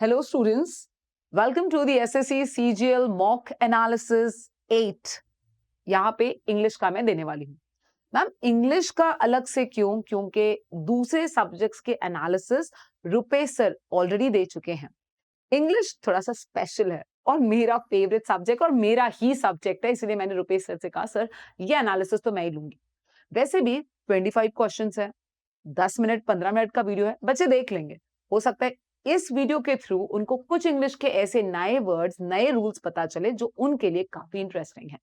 Hello students, welcome to the SSC CGL Mock Analysis 8. यहाँ पे English का मैं देने वाली हूँ। मैम इंग्लिश का अलग से क्यों? क्योंकि दूसरे सब्जेक्ट्स के एनालिसिस रुपेश सर ऑलरेडी दे चुके हैं। इंग्लिश थोड़ा सा स्पेशल है और मेरा फेवरेट सब्जेक्ट और मेरा ही सब्जेक्ट है, इसलिए मैंने रुपेश सर से कहा सर ये एनालिसिस तो मैं ही लूंगी। वैसे भी 25 क्वेश्चंस है, 10 मिनट 15 मिनट का वीडियो है, बच्चे देख लेंगे। हो सकता है इस वीडियो के थ्रू उनको कुछ इंग्लिश के ऐसे नए वर्ड्स, नए रूल्स पता चले जो उनके लिए काफी इंटरेस्टिंग है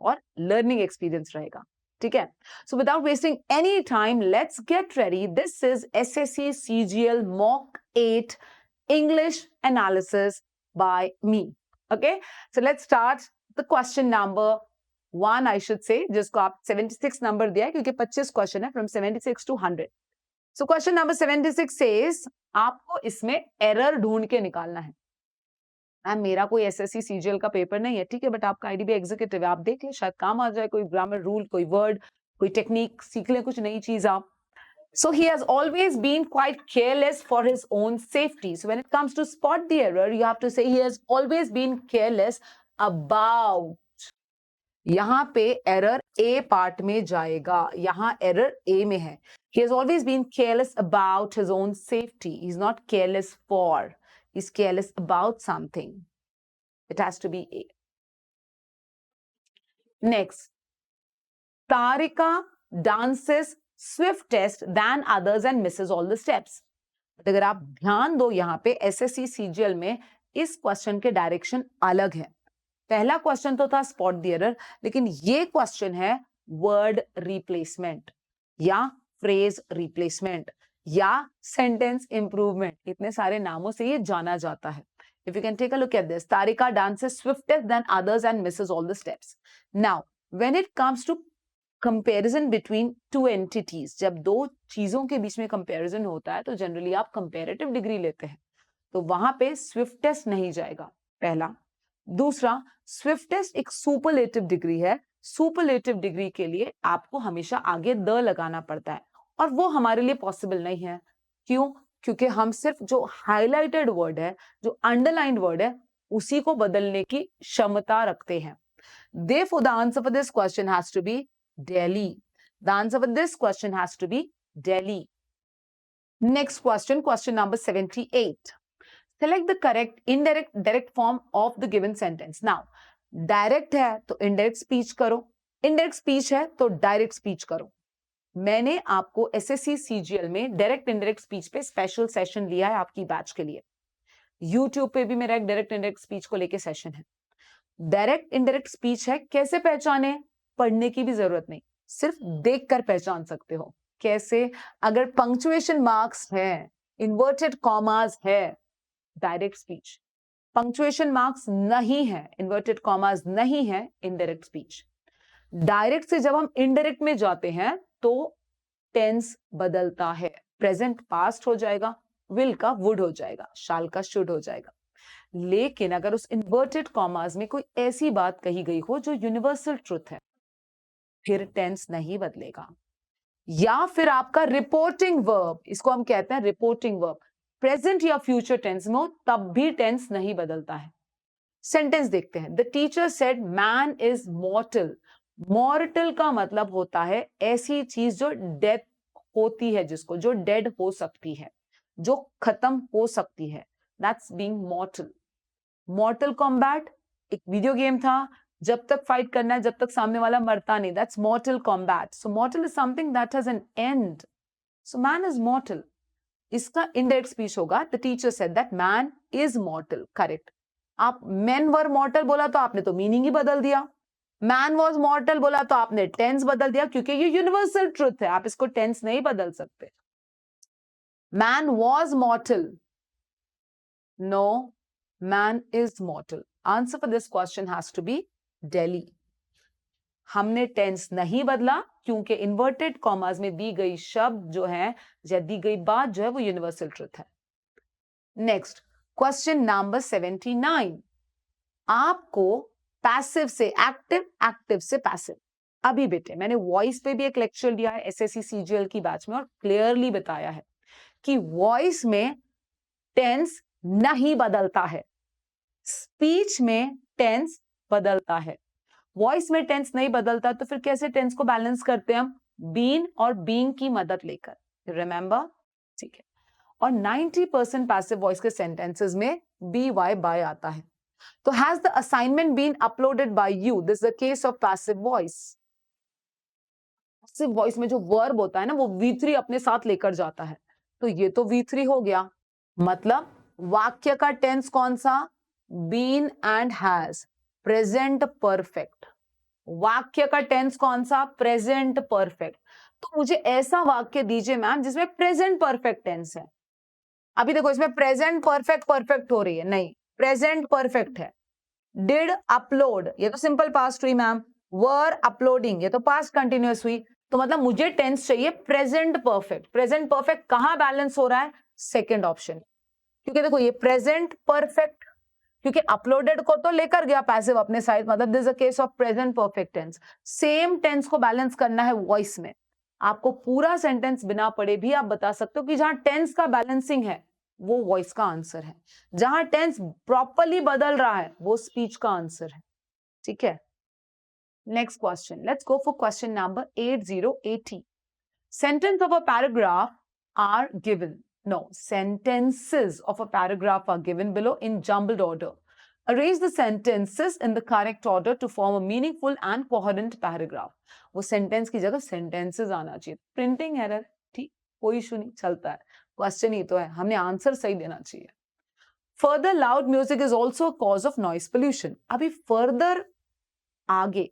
और लर्निंग एक्सपीरियंस रहेगा। ठीक है, so without wasting any time let's get ready. This is SSC CGL mock 8 English analysis bye me. Okay, so let's start the question number 1 I should say, जिसको आप 76 नंबर दिया है क्योंकि 25 क्वेश्चन है from 76 to 100। So question number 76 says आपको इसमें error ढूंढ के निकालना है। मैम मेरा कोई एसएससी सीजीएल का पेपर नहीं है, ठीक है, बट आपका आईडीबी एग्जीक्यूटिव है, आप देख ले शायद काम आ जाए, कोई ग्रामर रूल, कोई वर्ड, कोई टेक्निक सीख ले, कुछ नई चीज आप। So he has always been quite careless for his own safety. So when it comes to spot the error, you have to say he has always been careless about. यहाँ पे error ए part में जाएगा, यहाँ error ए में है। He has always been careless about his own safety. He's not careless for. He's careless about something. It has to be A. Next, Tarika dances swiftest than others and misses all the steps. अगर आप ध्यान दो यहाँ पे SSC CGL में इस question के direction अलग है। पहला क्वेश्चन तो था स्पॉट द एरर, लेकिन ये क्वेश्चन है वर्ड रिप्लेसमेंट या फ्रेज रिप्लेसमेंट या सेंटेंस इंप्रूवमेंट, इतने सारे नामों से ये जाना जाता है। If you can take a look at this, Tarika dances swifter than others and misses all the steps. Now, when it comes to comparison between two entities, जब दो चीजों के बीच में कंपैरिजन होता है तो जनरली आप कंपैरेटिव डिग्री लेते हैं, तो वहां पे स्विफ्टेस्ट नहीं जाएगा, पहला। दूसरा, स्विफ्टेस्ट एक सुपरलेटिव डिग्री है, सुपरलेटिव डिग्री के लिए आपको हमेशा आगे द लगाना पड़ता है और वो हमारे लिए पॉसिबल नहीं है। क्यों? क्योंकि हम सिर्फ जो हाईलाइटेड वर्ड है, जो अंडरलाइंड वर्ड है, उसी को बदलने की क्षमता रखते हैं। Therefore, the answer for this question has to be Delhi. The answer for this question has to be Delhi. Next question, question number 78. Select the correct indirect direct form of the given sentence. Now, direct है तो indirect speech करो, indirect speech है तो direct speech करो। मैंने आपको SSC CGL में direct indirect speech पे स्पेशल सेशन लिया है आपकी बैच के लिए। यूट्यूब पे भी मेरा एक डायरेक्ट इंडायरेक्ट स्पीच को लेके सेशन है। डायरेक्ट इंडायरेक्ट स्पीच है, कैसे पहचाने? पढ़ने की भी जरूरत नहीं, सिर्फ देखकर पहचान सकते हो। कैसे? अगर पंक्चुएशन मार्क्स है, इन्वर्टेड कॉमास है, डायरेक्ट स्पीच। पंक्चुएशन मार्क्स नहीं है, इन्वर्टेड कॉमास नहीं है, इनडायरेक्ट स्पीच। डायरेक्ट से जब हम इनडायरेक्ट में जाते हैं तो टेंस बदलता है, प्रेजेंट पास्ट हो जाएगा, विल का वुड हो जाएगा, शाल का शुड हो जाएगा। लेकिन अगर उस इन्वर्टेड कॉमास में कोई ऐसी बात कही गई हो जो यूनिवर्सल ट्रुथ है, फिर टेंस नहीं बदलेगा। या फिर आपका रिपोर्टिंग वर्ब, इसको हम कहते हैं रिपोर्टिंग वर्ब, प्रेजेंट या फ्यूचर टेंस में हो तब भी टेंस नहीं बदलता है। सेंटेंस देखते हैं। The teacher said man is मॉर्टल। मॉर्टल का मतलब होता है ऐसी चीज जो डेथ होती है, जिसको जो डेड हो सकती है, जो खत्म हो सकती है, दैट्स बीइंग मॉर्टल। मॉर्टल कॉम्बैट एक वीडियो गेम था, जब तक फाइट करना है जब तक सामने वाला मरता नहीं, that's मॉर्टल combat. So मॉर्टल is something that has an and, so man is मॉर्टल। इसका इनडायरेक्ट स्पीच होगा the teacher said that man is मॉर्टल। Correct. आप मेन वर मॉर्टल बोला तो आपने तो मीनिंग ही बदल दिया, मैन वॉज मॉर्टल बोला तो आपने टेंस बदल दिया, क्योंकि ये यूनिवर्सल ट्रुथ है, आप इसको टेंस नहीं बदल सकते। Man was mortal, no, man is mortal. Answer for this question has to be Delhi. हमने टेंस नहीं बदला क्योंकि इन्वर्टेड कॉमास में दी गई शब्द जो है या दी गई बात जो है वो यूनिवर्सल ट्रुथ है। Next question number 79। आपको पैसिव से एक्टिव, एक्टिव से पैसिव, अभी बेटे मैंने वॉइस पे भी एक लेक्चर लिया है एसएससी सीजीएल की बैच में और क्लियरली बताया है कि वॉइस में टेंस नहीं बदलता है, स्पीच में टेंस बदलता है, वॉइस में टेंस नहीं बदलता, तो फिर कैसे टेंस को बैलेंस करते हैं हम? बीन और बीइंग की मदद लेकर, रिमेंबर? ठीक है। और 90% पैसिव वॉइस के सेंटेंसेस में बी वाई बाय आता है। तो has the assignment been uploaded by you? This is the case of passive voice. Passive voice में जो वर्ब होता है ना, वो V3 अपने साथ लेकर जाता है, तो ये तो V3 हो गया। मतलब वाक्य का टेंस कौन सा? Been and has, present perfect. वाक्य का टेंस कौन सा? Present perfect. तो मुझे ऐसा वाक्य दीजिए मैम जिसमें प्रेजेंट परफेक्ट टेंस है। अभी देखो इसमें प्रेजेंट परफेक्ट परफेक्ट हो रही है, नहीं, प्रेजेंट परफेक्ट है। डिड अपलोड, ये तो सिंपल पास्ट हुई मैम। वर अपलोडिंग, ये तो पास्ट कंटिन्यूअस हुई। तो मतलब मुझे टेंस चाहिए प्रेजेंट परफेक्ट। प्रेजेंट परफेक्ट कहां बैलेंस हो रहा है? Second option. क्योंकि देखो ये प्रेजेंट परफेक्ट, क्योंकि अपलोडेड को तो लेकर गया पैसिव अपने साइड, मतलब this is a case of present perfect tense. Same tense को बैलेंस करना है वॉइस में। आपको पूरा सेंटेंस बिना पढ़े भी आप बता सकते हो कि जहां टेंस का बैलेंसिंग है वो वॉइस का आंसर है, जहां टेंस प्रॉपरली बदल रहा है वो स्पीच का आंसर है। ठीक है। Next question, let's go for question number 8080। Sentence of a paragraph are given. No, sentences of a paragraph are given below in jumbled order. Arrange the sentences in the correct order to form a meaningful and coherent paragraph. वो sentence की जगह sentences आना चाहिए। Printing error, ठीक, कोई issue नहीं, चलता है। क्वेश्चन ही तो है, हमने आंसर सही देना चाहिए। Further, loud music is also a cause of noise pollution. अभी further आगे,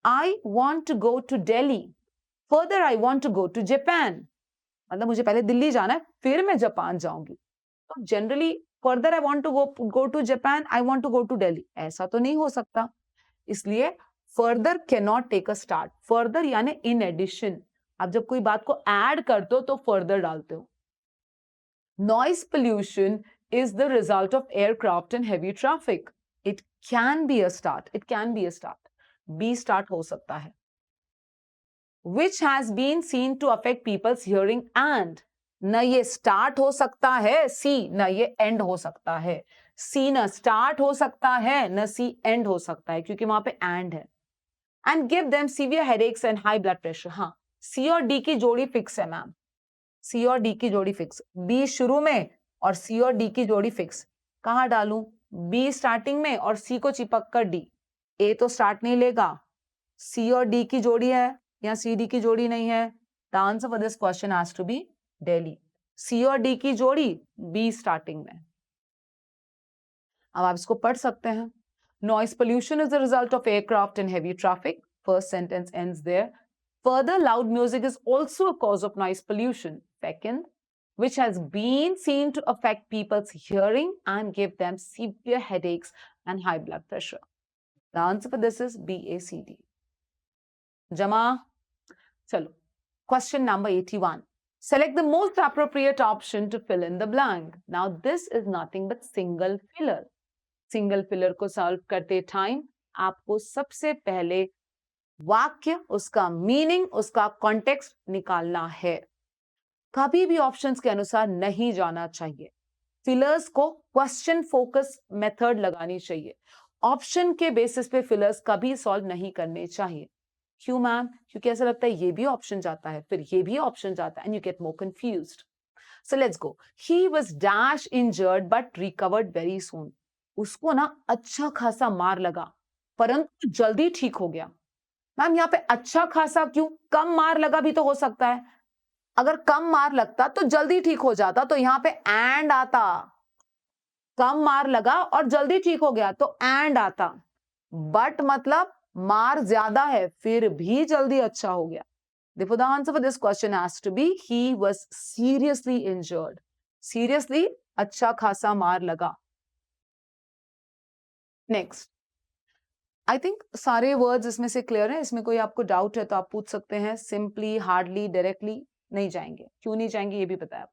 I want to go to Delhi. Further, I want to go to Japan. मतलब मुझे पहले दिल्ली जाना है, फिर मैं जापान जाऊंगी। तो generally further I want to go to Japan, I want to go to Delhi, ऐसा तो नहीं हो सकता। इसलिए further can not take a start. Further यानी इन एडिशन। आप जब कोई बात को ऐड करते हो तो फर्दर डालते हो। Noise pollution is the result of aircraft and heavy traffic. It can be a start, it can be a start, B start हो सकता है। which has been seen to affect people's hearing and, न ये start हो सकता है सी, न ये एंड हो सकता है। सी न स्टार्ट हो सकता है, न सी एंड हो सकता है, क्योंकि वहां पे एंड है। And give them severe headaches and high blood pressure. हाँ, सी और डी की जोड़ी फिक्स है मैम, सी और डी की जोड़ी फिक्स। बी शुरू में और सी और डी की जोड़ी फिक्स। कहां डालूं? बी स्टार्टिंग में और सी को चिपक कर डी। ए तो स्टार्ट नहीं लेगा, सी और डी की जोड़ी है या सी डी की जोड़ी नहीं है। The answer for this question has to be Delhi. C और डी की जोड़ी बी स्टार्टिंग में। अब आप इसको पढ़ सकते हैं। Noise pollution is the result of aircraft and heavy traffic. First sentence ends there. Further, loud music is also a cause of noise pollution. Second, which has been seen to affect people's hearing and give them severe headaches and high blood pressure. The answer for this is B, A, C, D. Jama, chalo. Question number 81. Select the most appropriate option to fill in the blank. Now, this is nothing but single filler. Single filler को solve करते time आपको सबसे पहले वाक्य, उसका meaning, उसका context निकालना है। कभी भी ऑप्शंस के अनुसार नहीं जाना चाहिए। फिलर्स को क्वेश्चन फोकस मेथड लगानी चाहिए। ऑप्शन के बेसिस पे फिलर्स कभी सॉल्व नहीं करने चाहिए। क्यों मैम? क्योंकि ऐसा लगता है ये भी ऑप्शन जाता है, फिर ये भी ऑप्शन जाता है, and you get more confused. So let's go. He was dash injured but recovered very soon. उसको ना अच्छा खासा मार लगा, परंतु जल्दी ठीक हो गया। मैम यहाँ पे अच्छा खासा क्यों? कम मार लगा भी तो हो सकता है। अगर कम मार लगता तो जल्दी ठीक हो जाता, तो यहाँ पे एंड आता। कम मार लगा और जल्दी ठीक हो गया तो एंड आता। बट मतलब मार ज्यादा है फिर भी जल्दी अच्छा हो गया। Therefore, the answer for this question has to be he was seriously injured. Seriously, अच्छा खासा मार लगा। Next. I think सारे वर्ड्स इसमें से क्लियर है। इसमें कोई आपको डाउट है तो आप पूछ सकते हैं। सिंपली, हार्डली, डायरेक्टली नहीं जाएंगे। क्यों नहीं जाएंगे ये भी बताया।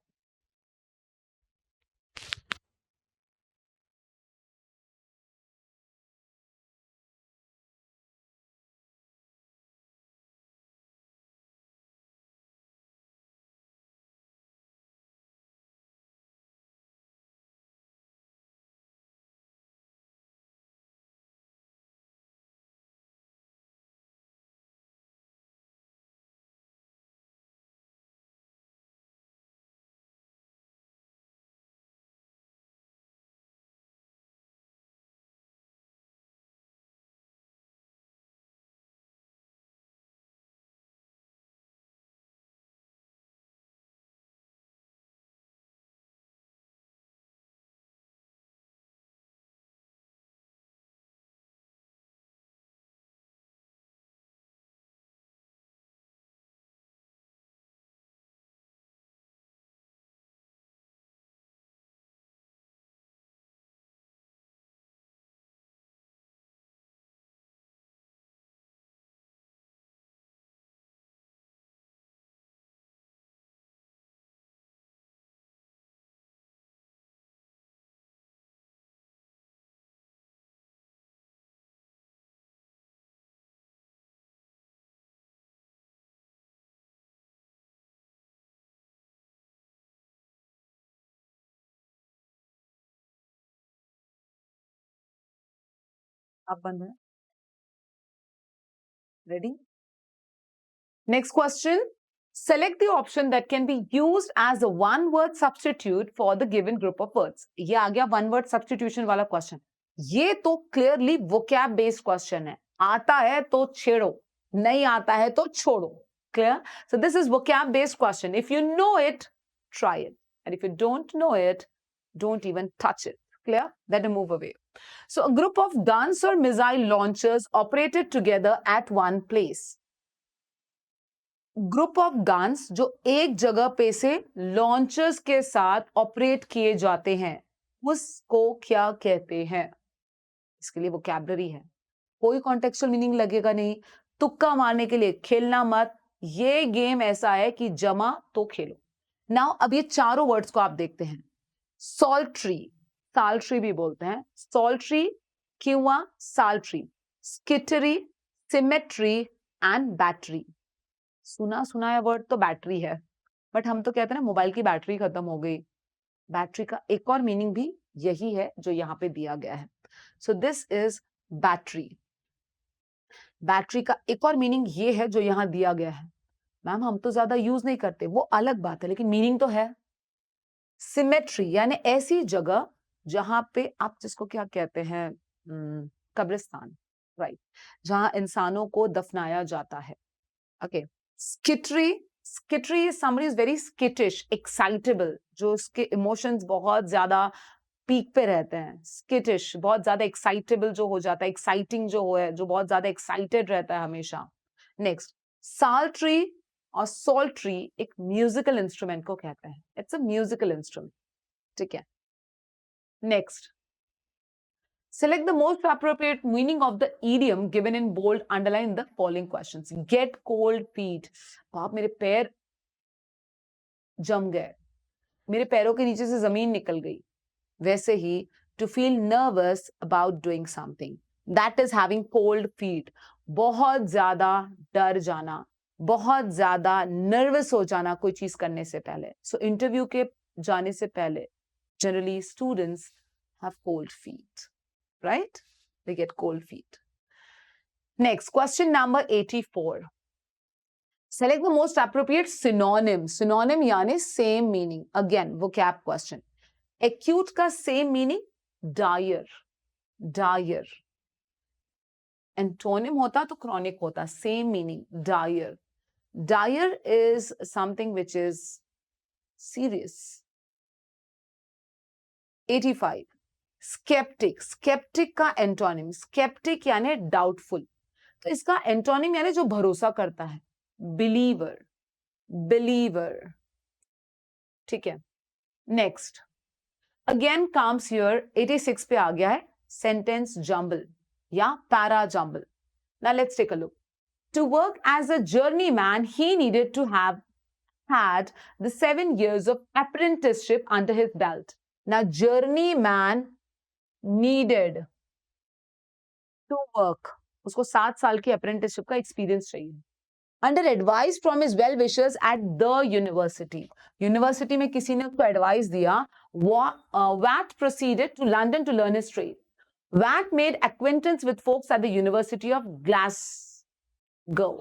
आप बंद है। Ready? Next question. Select the option that can be used as a one-word substitute for the given group of words. ये आ गया one word substitution वाला question. ये तो clearly vocab based question है. आता है तो छेड़ो, नहीं आता है तो छोड़ो. Clear? So this is vocab based question. If you know it, try it. And if you don't know it, don't even touch it. Clear? Then move away. So a group of guns or missile launchers operated together at one place. Group of guns जो एक जगह पे से launchers के साथ operate किए जाते हैं उसको क्या कहते हैं? इसके लिए वोकैबुलरी है, कोई कॉन्टेक्चुअल मीनिंग लगेगा नहीं, तुक्का मारने के लिए खेलना मत. ये गेम ऐसा है कि जमा तो खेलो. नाउ अब ये चारों वर्ड्स को आप देखते हैं. सॉल्ट्री, साल्ट्री भी बोलते हैं, सॉल्ट्री किंवा साल्ट्री, स्किटरी, सिमेट्री एंड बैटरी. सुना सुनाया वर्ड तो बैटरी है, बट हम तो कहते हैं ना मोबाइल की बैटरी खत्म हो गई. बैटरी का एक और मीनिंग भी यही है जो यहाँ पे दिया गया है. So this is battery. Battery का एक और मीनिंग ये है जो यहाँ दिया गया है. मैम हम तो ज्यादा यूज नहीं करते, वो अलग बात है, लेकिन मीनिंग तो है. सिमेट्री यानी ऐसी जगह जहां पे आप जिसको क्या कहते हैं, कब्रिस्तान, राइट, जहां इंसानों को दफनाया जाता है. Okay. Skittery, skittery is somebody who's very skittish, excitable, जो उसके emotions बहुत ज्यादा पीक पे रहते हैं. skittish बहुत ज्यादा excitable जो हो जाता है, exciting जो है, जो बहुत ज्यादा excited रहता है हमेशा. Next, psaltery और psaltery एक musical instrument को कहते हैं. It's a musical instrument. ठीक है. Next, select the most appropriate meaning of the idiom given in bold. Underline the following questions. Get cold feet. बाप मेरे पैर जम गए, मेरे पैरों के नीचे से जमीन निकल गई. वैसे ही to feel nervous about doing something. That is having cold feet. बहुत ज्यादा डर जाना, बहुत ज्यादा नर्वस हो जाना कोई चीज करने से पहले. So इंटरव्यू के जाने से पहले generally students have cold feet. Right? They get cold feet. Next, question number 84. Select the most appropriate synonym. Synonym यानी same meaning. Again, vocab question. Acute का same meaning, dire. Dire. Antonym होता तो chronic होता. Same meaning, dire. Dire is something which is serious. 85. Sceptic, sceptic का antonym, sceptic यानी doubtful, तो इसका antonym यानी जो भरोसा करता है, बिलीवर, बिलीवर. ठीक है. नेक्स्ट, अगेन कम्स हियर 86 पे आ गया है सेंटेंस जंबल या para jumble. Now let's take a look. To work as a journeyman he needed to have had the 7 years of apprenticeship under his belt. Now journeyman needed to work, उसको 7 साल की apprenticeship का experience चाहिए. Under advice from his well wishers at the university. University में किसी ने उसको advice दिया. Watt proceeded to London to learn his trade. Watt made acquaintance with folks at the University of Glasgow.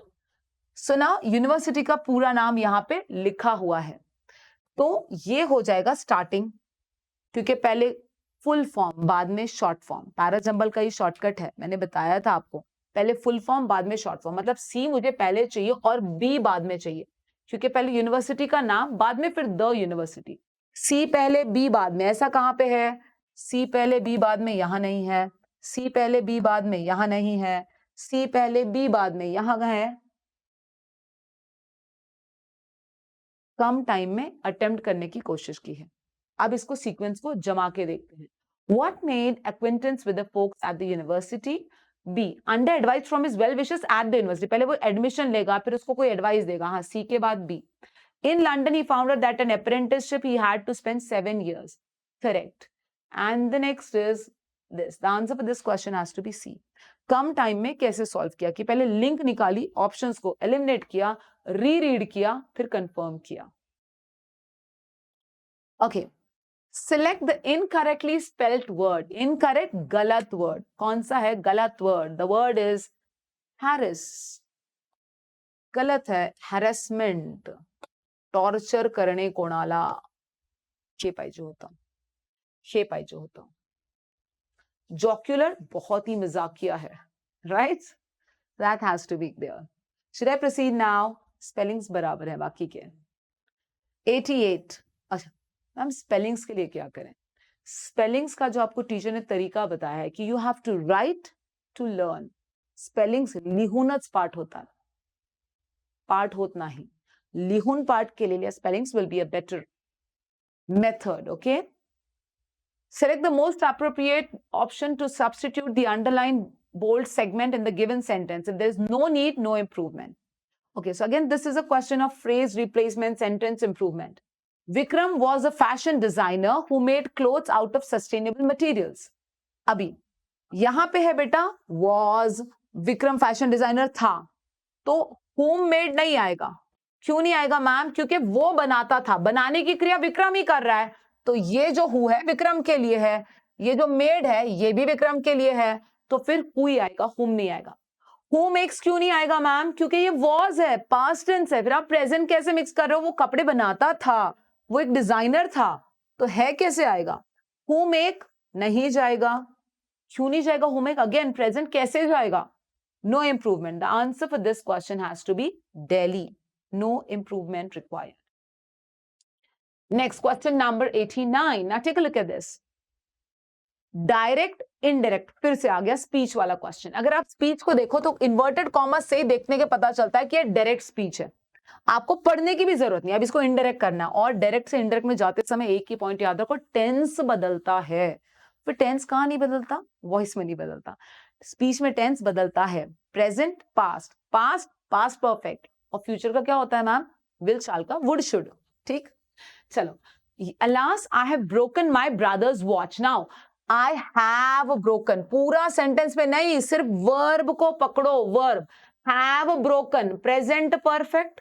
So now university का पूरा नाम यहाँ पे लिखा हुआ है, तो ये हो जाएगा स्टार्टिंग, क्योंकि पहले फुल फॉर्म बाद में शॉर्ट फॉर्म. पैराजंबल का ही शॉर्टकट है, मैंने बताया था आपको. पहले फुल फॉर्म बाद में शॉर्ट फॉर्म, मतलब सी मुझे पहले चाहिए और बी बाद में चाहिए, क्योंकि पहले यूनिवर्सिटी का नाम बाद में फिर द यूनिवर्सिटी. सी पहले बी बाद में, ऐसा कहां पे है? सी पहले बी बाद में यहां नहीं है, सी पहले बी बाद में यहां नहीं है, सी पहले बी बाद में यहां है. कम टाइम में अटेम्प्ट करने की कोशिश की है. अब इसको सीक्वेंस को जमा के देखते हैं. What made acquaintance with the folks at the university? B. Under advice from his well wishers at the university. पहले वो एडमिशन लेगा, फिर उसको कोई एडवाइस देगा. हाँ, C के बाद B. In London, he found out that an apprenticeship he had to spend 7 years. Correct. And the next is this. The answer for this question has to be C. Come time में कैसे solve किया कि पहले link निकाली, options को eliminate किया, रीरीड किया, फिर कंफर्म किया. Okay. Select the incorrectly spelled word. Incorrect गलत वर्ड. कौन सा है गलत word? The word is Harris. गलत है. हॅरेसमेंट, टॉर्चर करणे कोणाला, हे पाहिजे होतं. हे पाहिजे होतं. जॉक्युलर बहुत ही मजाकिया है. Right? That has to be there. Should I proceed now? Spellings बराबर है बाकी के. 88. अच्छा मैम स्पेलिंग्स के लिए क्या करें? स्पेलिंग्स का जो आपको टीचर ने तरीका बताया है कि you have to write to learn. Spellings लिहूनच पाठ होता, पाठ होत नाही. लिहून पाठ केलेल्या spellings will be a better method. Okay. Select the most appropriate option to substitute the underlined bold segment in the given sentence. If there is no need, no improvement. Okay, so again, this is a question of phrase replacement, sentence improvement. Vikram was a fashion designer who made clothes out of sustainable materials. अभी यहां पे है बेटा was, Vikram fashion designer था, तो whom made नहीं आएगा. क्यों नहीं आएगा मैम? क्योंकि वो बनाता था. बनाने की क्रिया विक्रम ही कर रहा है, तो ये जो हु है विक्रम के लिए है, ये जो मेड है ये भी विक्रम के लिए है, तो फिर हु ही आएगा, हुम नहीं आएगा. हु मेक्स क्यों नहीं आएगा मैम? क्योंकि ये वॉज है, पास्ट टेंस है. फिर आप प्रेजेंट कैसे मिक्स कर रहे हो? वो कपड़े बनाता था, वो एक डिजाइनर था, तो है कैसे आएगा? हु मेक नहीं जाएगा. क्यों नहीं जाएगा हु मेक? अगेन प्रेजेंट कैसे जाएगा? No improvement. The answer for this question has to be Delhi. No improvement required. Next question number 89. Now take a look at this. Direct, indirect. फिर से आ गया स्पीच वाला क्वेश्चन. अगर आप स्पीच को देखो तो इन्वर्टेड कॉमा से देखने के पता चलता है कि ये डायरेक्ट स्पीच है. आपको पढ़ने की भी जरूरत नहीं. अब इसको इनडायरेक्ट करना है, और डायरेक्ट से इनडायरेक्ट में जाते समय एक ही पॉइंट याद रखो, टेंस बदलता है. फिर टेंस कहां नहीं बदलता? वॉइस में नहीं बदलता. स्पीच में टेंस बदलता है. Present, past, past, past perfect, और फ्यूचर का क्या होता है मैम? विल, शाल का वुड, शुड. ठीक, चलो. Alas, I have broken my brother's watch. Now, I have broken. पूरा सेंटेंस में नहीं, सिर्फ वर्ब को पकड़ो. Verb have broken, present perfect.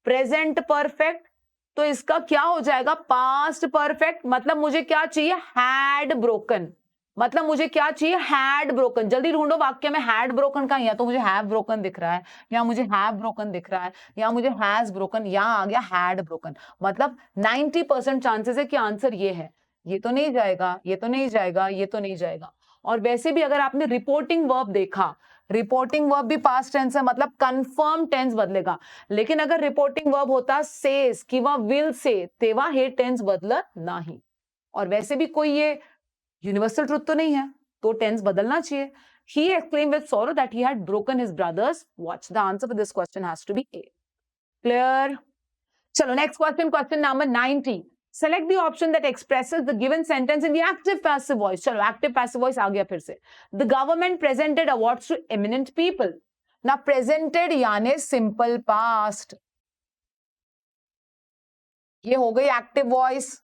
Present perfect, तो इसका क्या हो जाएगा? Past perfect. मतलब मुझे क्या चाहिए? had broken. मतलब मुझे क्या चाहिए? had broken. जल्दी ढूंढो वाक्य में had broken का. या तो मुझे have broken दिख रहा है, या मुझे have broken दिख रहा है, या मुझे has broken, या आ गया had broken. मतलब 90% चांसेस है कि आंसर ये है. ये तो नहीं जाएगा, ये तो नहीं जाएगा, ये तो नहीं जाएगा. और वैसे भी अगर आपने रिपोर्टिंग वर्ब देखा, रिपोर्टिंग वर्ब भी पास्ट टेंस है, मतलब कंफर्म टेंस बदलेगा. लेकिन अगर रिपोर्टिंग वर्ब होता सेज किंवा विल से, तेव्हा हे टेंस बदलत नाही. और वैसे भी कोई ये यूनिवर्सल ट्रुथ तो नहीं है, तो टेंस बदलना चाहिए. He exclaimed with sorrow that he had broken his brother's watch. The answer for this question has to be A. Clear? चलो next question, question number 90. Select the option that expresses the given sentence in the active passive voice. चलो active passive voice आ गया फिर से. The government presented awards to eminent people. Now presented यानी simple past. ये हो गई active voice.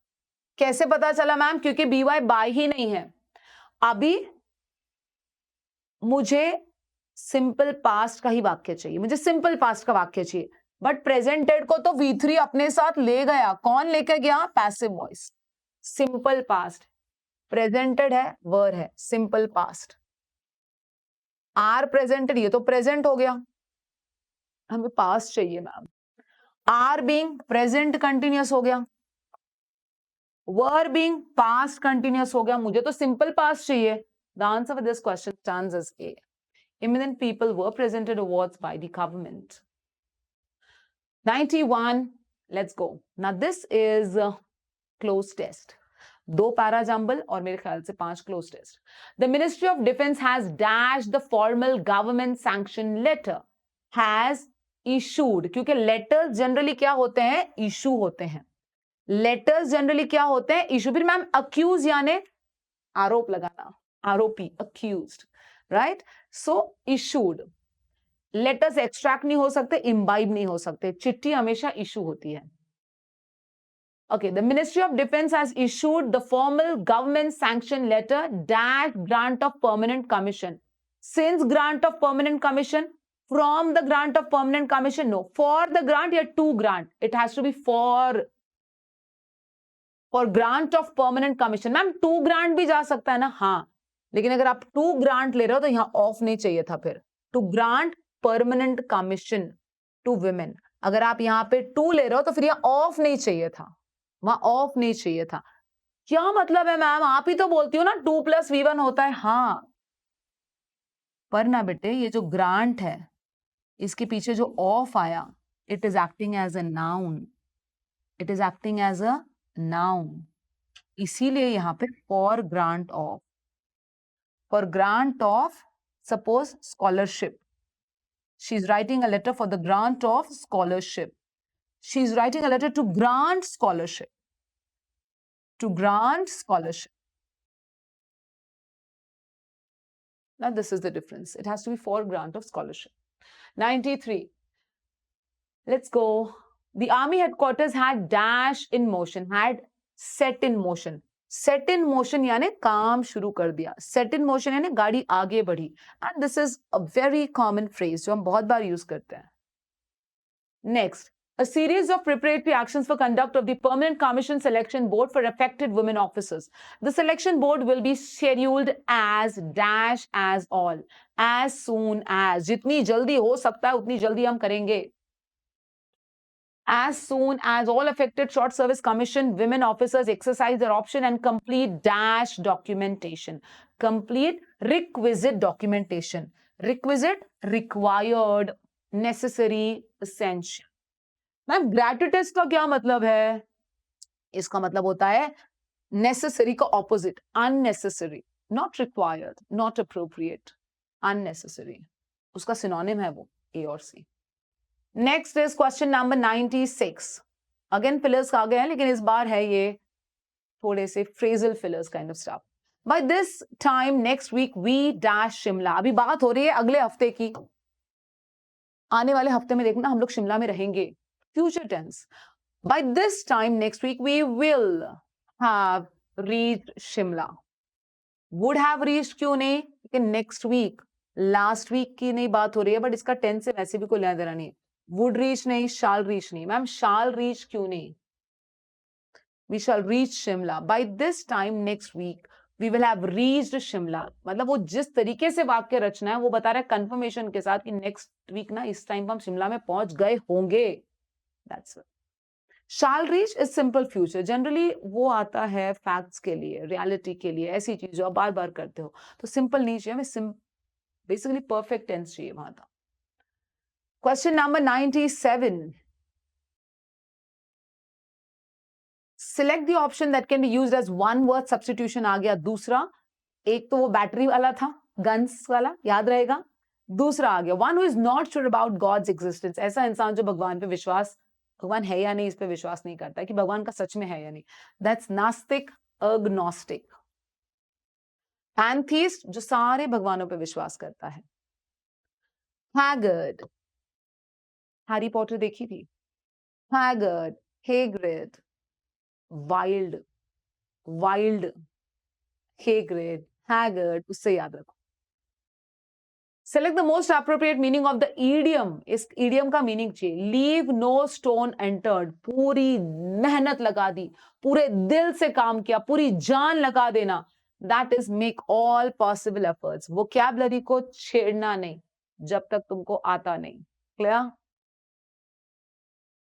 कैसे पता चला मैम? क्योंकि BY बाय ही नहीं है. अभी मुझे सिंपल पास्ट का ही वाक्य चाहिए, मुझे सिंपल पास्ट का वाक्य चाहिए. बट प्रेजेंटेड को तो V3 अपने साथ ले गया. कौन लेकर गया? Passive voice. Simple past, presented है, वर है, सिंपल पास्ट. आर प्रेजेंटेड, ये तो प्रेजेंट हो गया, हमें पास्ट चाहिए ma'am. Are being present continuous हो गया, वर बीइंग पास्ट कंटिन्यूअस हो गया, मुझे तो सिंपल पास्ट चाहिए. The answer for this question stands as A. Eminent people were presented awards by the government. 91. Let's go. Now this is a close test. 2 para jumble और मेरे ख्याल से 5 close test. The Ministry of Defense has dashed the formal government sanction letter. Has issued. क्योंकि letters generally क्या होते हैं? Issue होते हैं. Letters generally क्या होते हैं? Issue. फिर मैम accuse यानी आरोप लगाना. आरोपी, accused. Right? So issued. Letters extract नहीं हो सकते, इम्बाइब नहीं हो सकते. चिट्ठी हमेशा इशू होती है. Okay, the Ministry of Defense has issued the formal government sanction letter dash grant of permanent commission. Since grant of permanent commission, from the grant of permanent commission, no. For the grant या to grant, it has to be for. For grant of permanent commission. Ma'am 2 grant भी जा सकता है ना, हाँ, लेकिन अगर आप 2 ग्रांट ले रहे हो तो यहां ऑफ नहीं चाहिए था, फिर to grant permanent commission to women. अगर आप यहाँ पे 2 ले रहे हो तो फिर यहां ऑफ नहीं चाहिए था, वहां ऑफ नहीं चाहिए था। क्या मतलब है मैम, आप ही तो बोलती हो ना 2 + V1 होता है। हाँ, पर ना बेटे ये जो ग्रांट है इसके पीछे जो ऑफ आया, it is acting as a noun, it is acting as a noun, इसीलिए यहां पे for grant of suppose scholarship, she is writing a letter for the grant of scholarship, she is writing a letter to grant scholarship, to grant scholarship. Now this is the difference, it has to be for grant of scholarship. 93, let's go. The army headquarters had dash in motion, had set in motion. Set in motion यानी काम शुरू कर दिया, set in motion यानी गाड़ी आगे बढ़ी, and this is a very common phrase जो हम बहुत बार यूज करते हैं. Next, a series of preparatory actions for conduct of the Permanent Commission Selection Board for affected women officers. The selection board will be scheduled as dash as all, as soon as, जितनी जल्दी हो सकता है उतनी जल्दी हम करेंगे. As soon as all affected short service commission women officers exercise their option and complete dash documentation. Complete requisite documentation. Requisite, required, necessary, essential. Ma'am gratuitous का क्या मतलब है? इसका मतलब होता है necessary का opposite, unnecessary, not required, not appropriate, unnecessary. उसका synonym है वो A और C. Next is question number 96. Again fillers आ गए हैं, लेकिन इस बार है ये थोड़े से phrasal fillers kind of stuff. By this time next week we dash Shimla. अभी बात हो रही है अगले हफ्ते की, आने वाले हफ्ते में देखना हम लोग शिमला में रहेंगे. Future tense. By this time next week we will have reached Shimla. Would have reached क्यों नहीं? क्योंकि next week, last week की नहीं बात हो रही है, बट इसका tense से वैसे भी कोई लेना देना नहीं. Would reach नहीं, shall reach नहीं. मैम shall reach क्यों नहीं? We shall reach Shimla. By this time next week we will have reached Shimla. मतलब वो जिस तरीके से वाक्य रचना है वो बता रहा है कंफर्मेशन के साथ कि next week ना इस टाइम पर हम शिमला में पहुंच गए होंगे. That's it. Shall reach is simple future. Generally वो आता है facts के लिए, reality के लिए, ऐसी चीज जो आप बार बार करते हो, तो simple नहीं चाहिए हमें, basically perfect tense चाहिए वहां था. Question number 97. Select the option that can be used as one word substitution. आ गया दूसरा, एक तो वो बैटरी वाला था, गन्स वाला, याद रहेगा. दूसरा आ गया one who is not sure about God's existence. ऐसा इंसान जो भगवान पे विश्वास, भगवान है या नहीं इस पे विश्वास नहीं करता है कि भगवान का सच में है या नहीं. That's नास्तिक, agnostic. Pantheist जो सारे भगवानों पे विश्वास करता है. Haggard, हैरी पॉटर देखी थी. Haggard, Hagrid, wild, wild, Hagrid, Haggard, उससे याद रखो. Select the most appropriate meaning of the idiom. इस idiom का meaning चाहिए. Leave no stone unturned. पूरी मेहनत लगा दी, पूरे दिल से काम किया, पूरी जान लगा देना. That is make all possible efforts. Vocabulary को छेड़ना नहीं जब तक तुमको आता नहीं. Clear?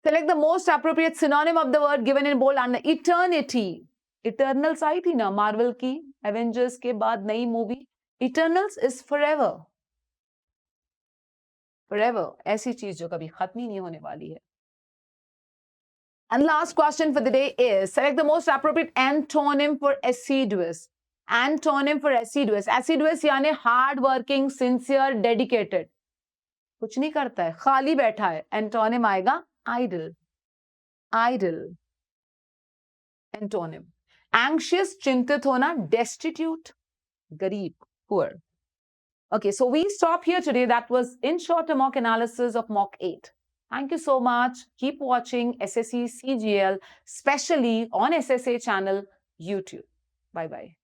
Select the most appropriate synonym of the word given in bold under eternity. Eternals आई थी ना मार्वल की, एवेंजर्स के बाद नई movie. Eternals is forever. Forever, ऐसी चीज जो कभी खत्म ही नहीं होने वाली है. And last question for the day is select the most appropriate antonym for assiduous. Antonym for assiduous. Assiduous यानी hard working, sincere, dedicated. कुछ नहीं करता है, खाली बैठा है. Antonym आएगा idle. Idle. Antonym. Anxious, चिंतित होना, destitute, गरीब, poor. Okay, so we stop here today. That was in short a mock analysis of mock 8. Thank you so much. Keep watching SSC CGL, especially on SSA channel YouTube. Bye-bye.